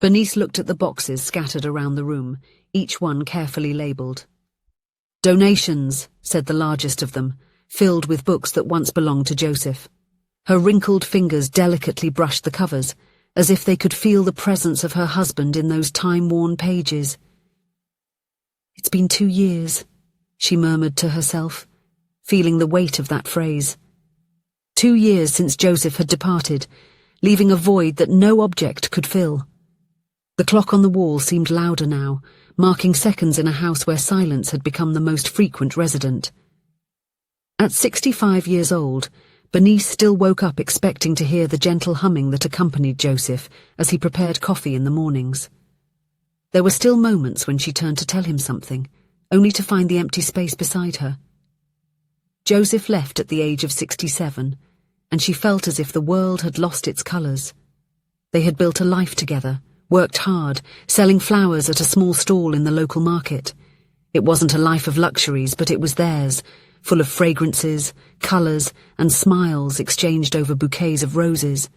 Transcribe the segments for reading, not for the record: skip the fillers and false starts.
Bernice looked at the boxes scattered around the room, each one carefully labelled. "Donations," said the largest of them, filled with books that once belonged to Joseph. Her wrinkled fingers delicately brushed the covers, as if they could feel the presence of her husband in those time-worn pages. "It's been 2 years," she murmured to herself, feeling the weight of that phrase. 2 years since Joseph had departed, leaving a void that no object could fill. The clock on the wall seemed louder now, marking seconds in a house where silence had become the most frequent resident. At 65 years old, Bernice still woke up expecting to hear the gentle humming that accompanied Joseph as he prepared coffee in the mornings. There were still moments when she turned to tell him something, only to find the empty space beside her. Joseph left at the age of 67, and she felt as if the world had lost its colours. They had built a life together, worked hard, selling flowers at a small stall in the local market. It wasn't a life of luxuries, but it was theirs, full of fragrances, colours, and smiles exchanged over bouquets of roses.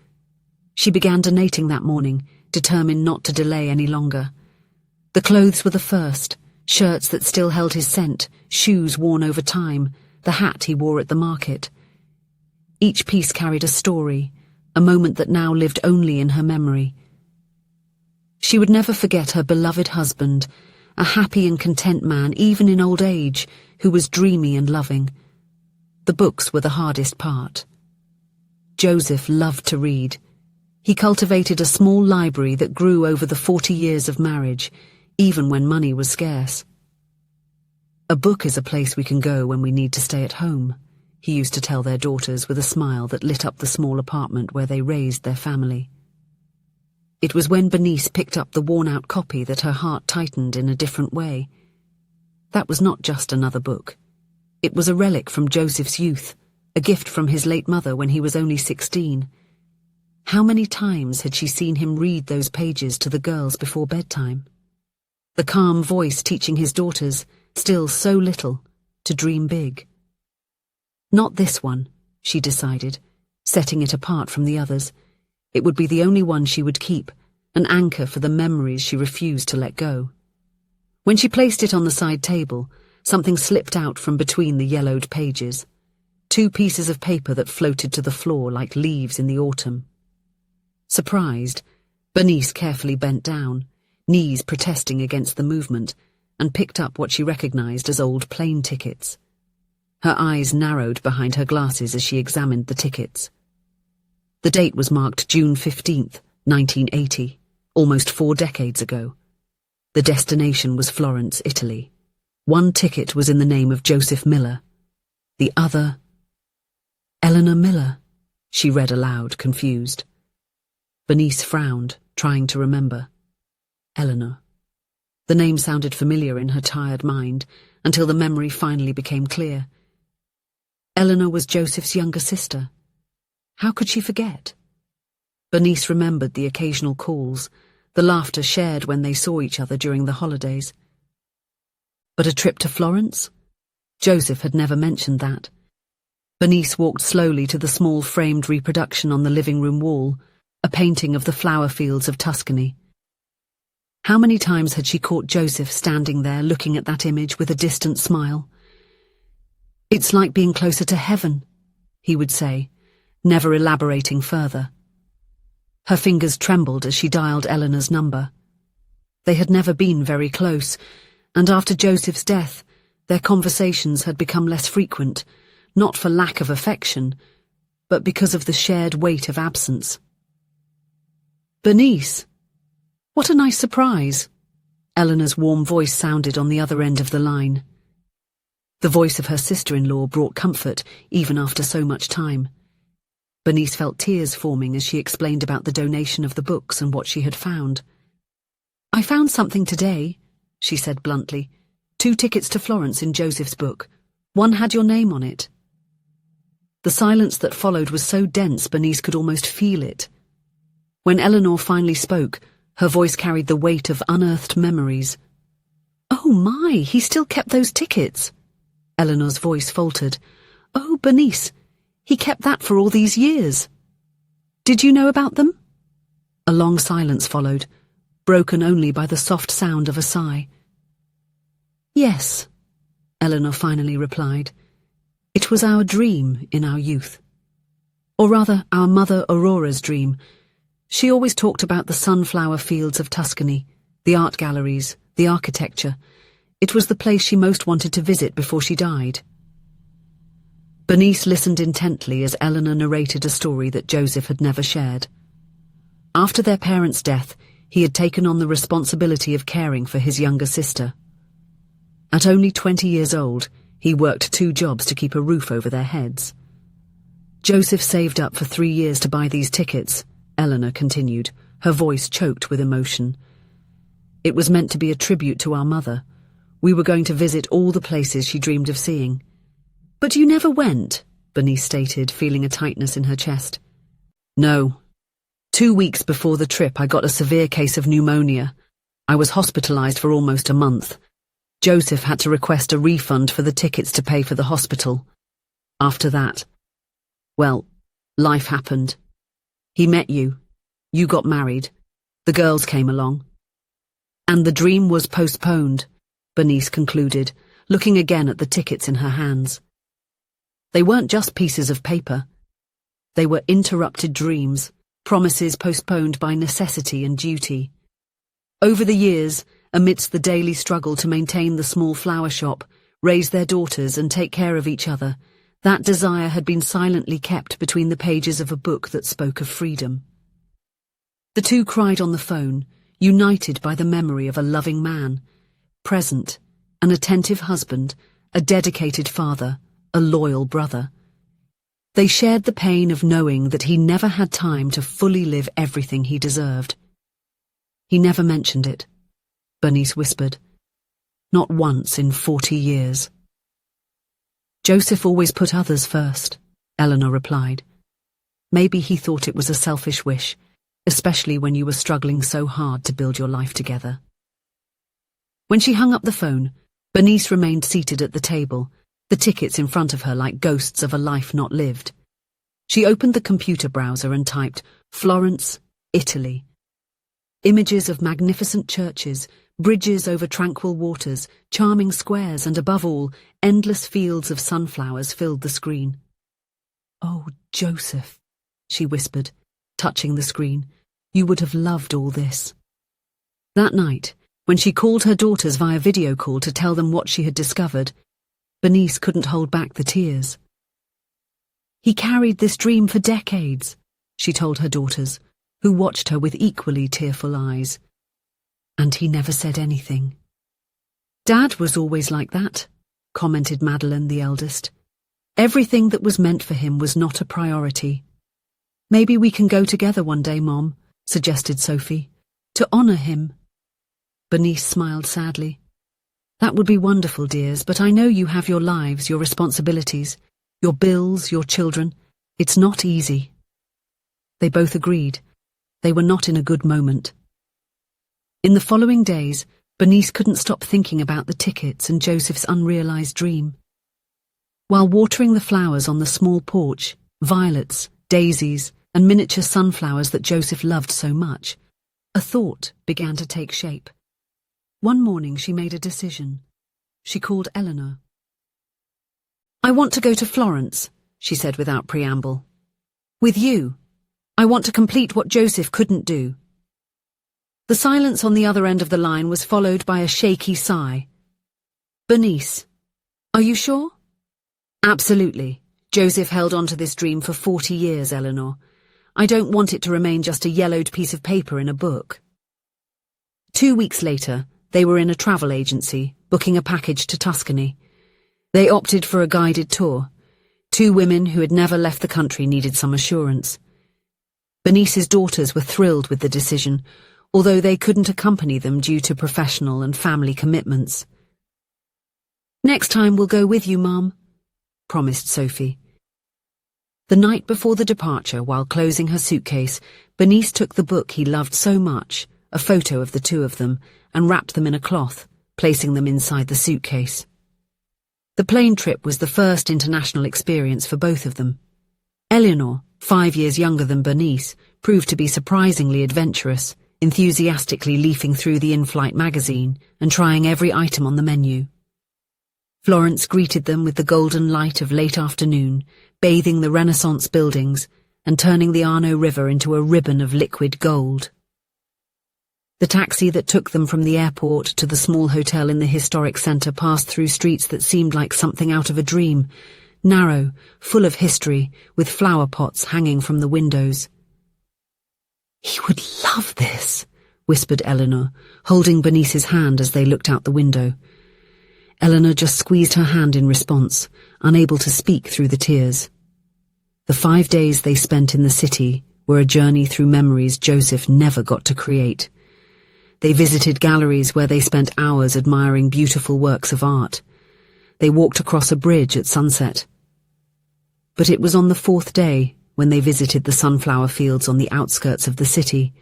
She began donating that morning, determined not to delay any longer. The clothes were the first, shirts that still held his scent, shoes worn over time, the hat he wore at the market. Each piece carried a story, a moment that now lived only in her memory. She would never forget her beloved husband, a happy and content man even in old age, who was dreamy and loving. The books were the hardest part. Joseph loved to read. He cultivated a small library that grew over the 40 years of marriage, even when money was scarce. "A book is a place we can go when we need to stay at home," he used to tell their daughters with a smile that lit up the small apartment where they raised their family. It was when Bernice picked up the worn-out copy that her heart tightened in a different way. That was not just another book. It was a relic from Joseph's youth, a gift from his late mother when he was only 16. How many times had she seen him read those pages to the girls before bedtime? The calm voice teaching his daughters, still so little, to dream big. Not this one, she decided, setting it apart from the others. It would be the only one she would keep, an anchor for the memories she refused to let go. When she placed it on the side table, something slipped out from between the yellowed pages. 2 pieces of paper that floated to the floor like leaves in the autumn. Surprised, Bernice carefully bent down, knees protesting against the movement, and picked up what she recognized as old plane tickets. Her eyes narrowed behind her glasses as she examined the tickets. The date was marked June 15th, 1980, almost 4 decades ago. The destination was Florence, Italy. One ticket was in the name of Joseph Miller. The other... Eleanor Miller, she read aloud, confused. Bernice frowned, trying to remember. Eleanor. The name sounded familiar in her tired mind, until the memory finally became clear. Eleanor was Joseph's younger sister. How could she forget? Bernice remembered the occasional calls, the laughter shared when they saw each other during the holidays. But a trip to Florence? Joseph had never mentioned that. Bernice walked slowly to the small framed reproduction on the living room wall, a painting of the flower fields of Tuscany. How many times had she caught Joseph standing there looking at that image with a distant smile? "It's like being closer to heaven," he would say, never elaborating further. Her fingers trembled as she dialed Eleanor's number. They had never been very close, and after Joseph's death, their conversations had become less frequent, not for lack of affection, but because of the shared weight of absence. "Bernice! What a nice surprise!" Eleanor's warm voice sounded on the other end of the line. The voice of her sister-in-law brought comfort, even after so much time. Bernice felt tears forming as she explained about the donation of the books and what she had found. "I found something today," she said bluntly. 2 tickets to Florence in Joseph's book. One had your name on it." The silence that followed was so dense Bernice could almost feel it. When Eleanor finally spoke, her voice carried the weight of unearthed memories. "Oh my, he still kept those tickets." Eleanor's voice faltered. "Oh, Bernice, he kept that for all these years. Did you know about them?" A long silence followed. broken only by the soft sound of a sigh. "Yes," Eleanor finally replied. "It was our dream in our youth. Or rather, our mother Aurora's dream. She always talked about the sunflower fields of Tuscany, the art galleries, the architecture. It was the place she most wanted to visit before she died." Bernice listened intently as Eleanor narrated a story that Joseph had never shared. After their parents' death, he had taken on the responsibility of caring for his younger sister. At only 20 years old, he worked 2 jobs to keep a roof over their heads. "Joseph saved up for 3 years to buy these tickets," Eleanor continued, her voice choked with emotion. "It was meant to be a tribute to our mother. We were going to visit all the places she dreamed of seeing." "But you never went," Bernice stated, feeling a tightness in her chest. "No. 2 weeks before the trip, I got a severe case of pneumonia. I was hospitalized for almost a month. Joseph had to request a refund for the tickets to pay for the hospital. After that, well, life happened. He met you. You got married. The girls came along. And the dream was postponed," Bernice concluded, looking again at the tickets in her hands. They weren't just pieces of paper. They were interrupted dreams, promises postponed by necessity and duty. Over the years, amidst the daily struggle to maintain the small flower shop, raise their daughters and take care of each other, that desire had been silently kept between the pages of a book that spoke of freedom. The two cried on the phone, united by the memory of a loving man, present, an attentive husband, a dedicated father, a loyal brother. They shared the pain of knowing that he never had time to fully live everything he deserved. "He never mentioned it," Bernice whispered. "Not once in 40 years. "Joseph always put others first," Eleanor replied. "Maybe he thought it was a selfish wish, especially when you were struggling so hard to build your life together." When she hung up the phone, Bernice remained seated at the table, the tickets in front of her like ghosts of a life not lived. She opened the computer browser and typed, "Florence, Italy." Images of magnificent churches, bridges over tranquil waters, charming squares, and above all, endless fields of sunflowers filled the screen. "Oh, Joseph," she whispered, touching the screen, "you would have loved all this." That night, when she called her daughters via video call to tell them what she had discovered, Bernice couldn't hold back the tears. "He carried this dream for decades," she told her daughters, who watched her with equally tearful eyes. "And he never said anything." "Dad was always like that," commented Madeline, the eldest. "Everything that was meant for him was not a priority." "Maybe we can go together one day, Mom," suggested Sophie, "to honor him." Bernice smiled sadly. "That would be wonderful, dears, but I know you have your lives, your responsibilities, your bills, your children. It's not easy." They both agreed. They were not in a good moment. In the following days, Bernice couldn't stop thinking about the tickets and Joseph's unrealized dream. While watering the flowers on the small porch, violets, daisies, and miniature sunflowers that Joseph loved so much, a thought began to take shape. One morning she made a decision. She called Eleanor. "I want to go to Florence," she said without preamble. "With you. I want to complete what Joseph couldn't do." The silence on the other end of the line was followed by a shaky sigh. "Bernice, are you sure?" "Absolutely. Joseph held on to this dream for 40 years, Eleanor. I don't want it to remain just a yellowed piece of paper in a book." 2 weeks later, they were in a travel agency, booking a package to Tuscany. They opted for a guided tour. 2 women who had never left the country needed some assurance. Bernice's daughters were thrilled with the decision, although they couldn't accompany them due to professional and family commitments. "Next time we'll go with you, Mum," promised Sophie. The night before the departure, while closing her suitcase, Bernice took the book he loved so much, a photo of the 2 of them, and wrapped them in a cloth, placing them inside the suitcase. The plane trip was the first international experience for both of them. Eleanor, 5 years younger than Bernice, proved to be surprisingly adventurous, enthusiastically leafing through the in-flight magazine and trying every item on the menu. Florence greeted them with the golden light of late afternoon, bathing the Renaissance buildings and turning the Arno River into a ribbon of liquid gold. The taxi that took them from the airport to the small hotel in the historic centre passed through streets that seemed like something out of a dream, narrow, full of history, with flower pots hanging from the windows. "He would love this," whispered Eleanor, holding Bernice's hand as they looked out the window. Eleanor just squeezed her hand in response, unable to speak through the tears. The 5 days they spent in the city were a journey through memories Joseph never got to create. They visited galleries where they spent hours admiring beautiful works of art. They walked across a bridge at sunset. But it was on the 4th day, when they visited the sunflower fields on the outskirts of the city,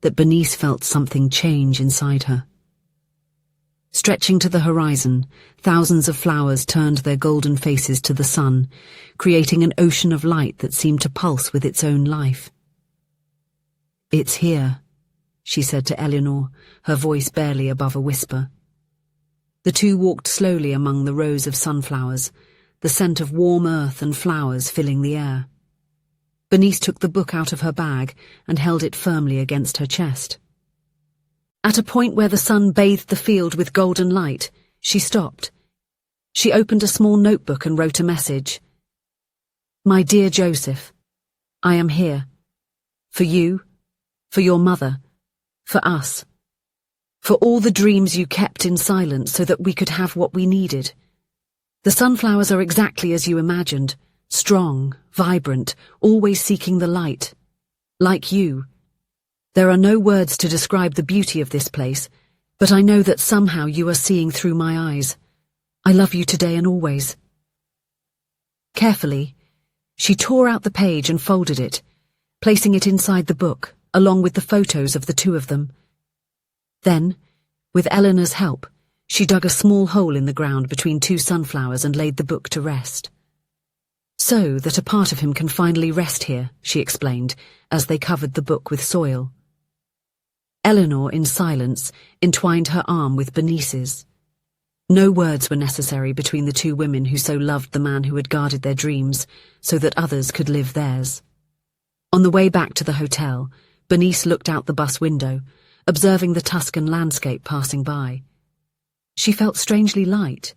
that Bernice felt something change inside her. Stretching to the horizon, thousands of flowers turned their golden faces to the sun, creating an ocean of light that seemed to pulse with its own life. "It's here," she said to Eleanor, her voice barely above a whisper. The two walked slowly among the rows of sunflowers, the scent of warm earth and flowers filling the air. Bernice took the book out of her bag and held it firmly against her chest. At a point where the sun bathed the field with golden light, she stopped. She opened a small notebook and wrote a message. "My dear Joseph, I am here. For you, for your mother, for us. For all the dreams you kept in silence so that we could have what we needed. The sunflowers are exactly as you imagined, strong, vibrant, always seeking the light. Like you. There are no words to describe the beauty of this place, but I know that somehow you are seeing through my eyes. I love you today and always." Carefully, she tore out the page and folded it, placing it inside the book, along with the photos of the two of them. Then, with Eleanor's help, she dug a small hole in the ground between two sunflowers and laid the book to rest. "So that a part of him can finally rest here," she explained, as they covered the book with soil. Eleanor, in silence, entwined her arm with Bernice's. No words were necessary between the two women who so loved the man who had guarded their dreams, so that others could live theirs. On the way back to the hotel, Bernice looked out the bus window, observing the Tuscan landscape passing by. She felt strangely light.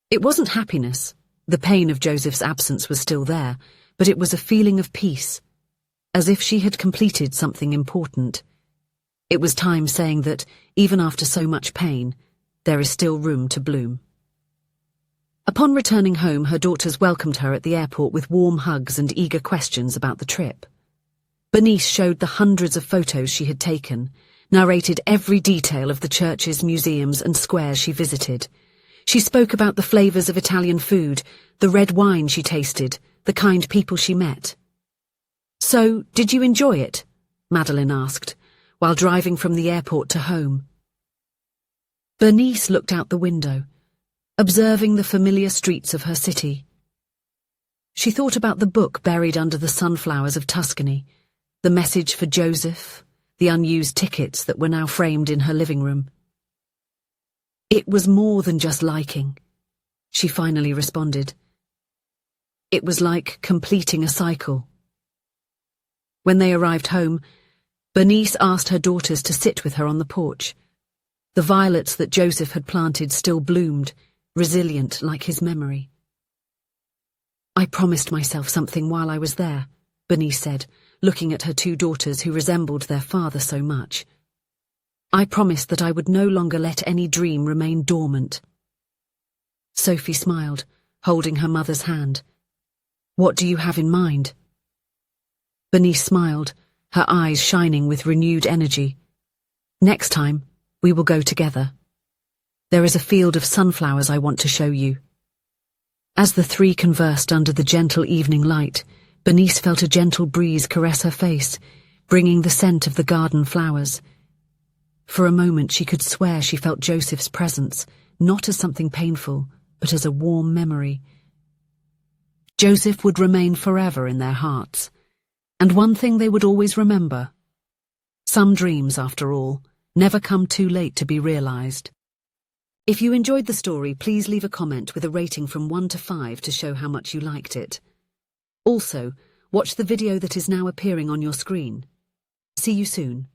It wasn't happiness. The pain of Joseph's absence was still there, but it was a feeling of peace, as if she had completed something important. It was time saying that, even after so much pain, there is still room to bloom. Upon returning home, her daughters welcomed her at the airport with warm hugs and eager questions about the trip. Bernice showed the hundreds of photos she had taken, narrated every detail of the churches, museums and squares she visited. She spoke about the flavors of Italian food, the red wine she tasted, the kind people she met. "So, did you enjoy it?" Madeline asked, while driving from the airport to home. Bernice looked out the window, observing the familiar streets of her city. She thought about the book buried under the sunflowers of Tuscany, the message for Joseph, the unused tickets that were now framed in her living room. "It was more than just liking," she finally responded. "It was like completing a cycle." When they arrived home, Bernice asked her daughters to sit with her on the porch. The violets that Joseph had planted still bloomed, resilient like his memory. "I promised myself something while I was there," Bernice said, looking at her two daughters who resembled their father so much. "I promised that I would no longer let any dream remain dormant." Sophie smiled, holding her mother's hand. "What do you have in mind?" Bernice smiled, her eyes shining with renewed energy. "Next time, we will go together. There is a field of sunflowers I want to show you." As the three conversed under the gentle evening light, Bernice felt a gentle breeze caress her face, bringing the scent of the garden flowers. For a moment she could swear she felt Joseph's presence, not as something painful, but as a warm memory. Joseph would remain forever in their hearts, and one thing they would always remember: Some dreams, after all, never come too late to be realized. If you enjoyed the story, please leave a comment with a rating from 1 to 5 to show how much you liked it. Also, watch the video that is now appearing on your screen. See you soon.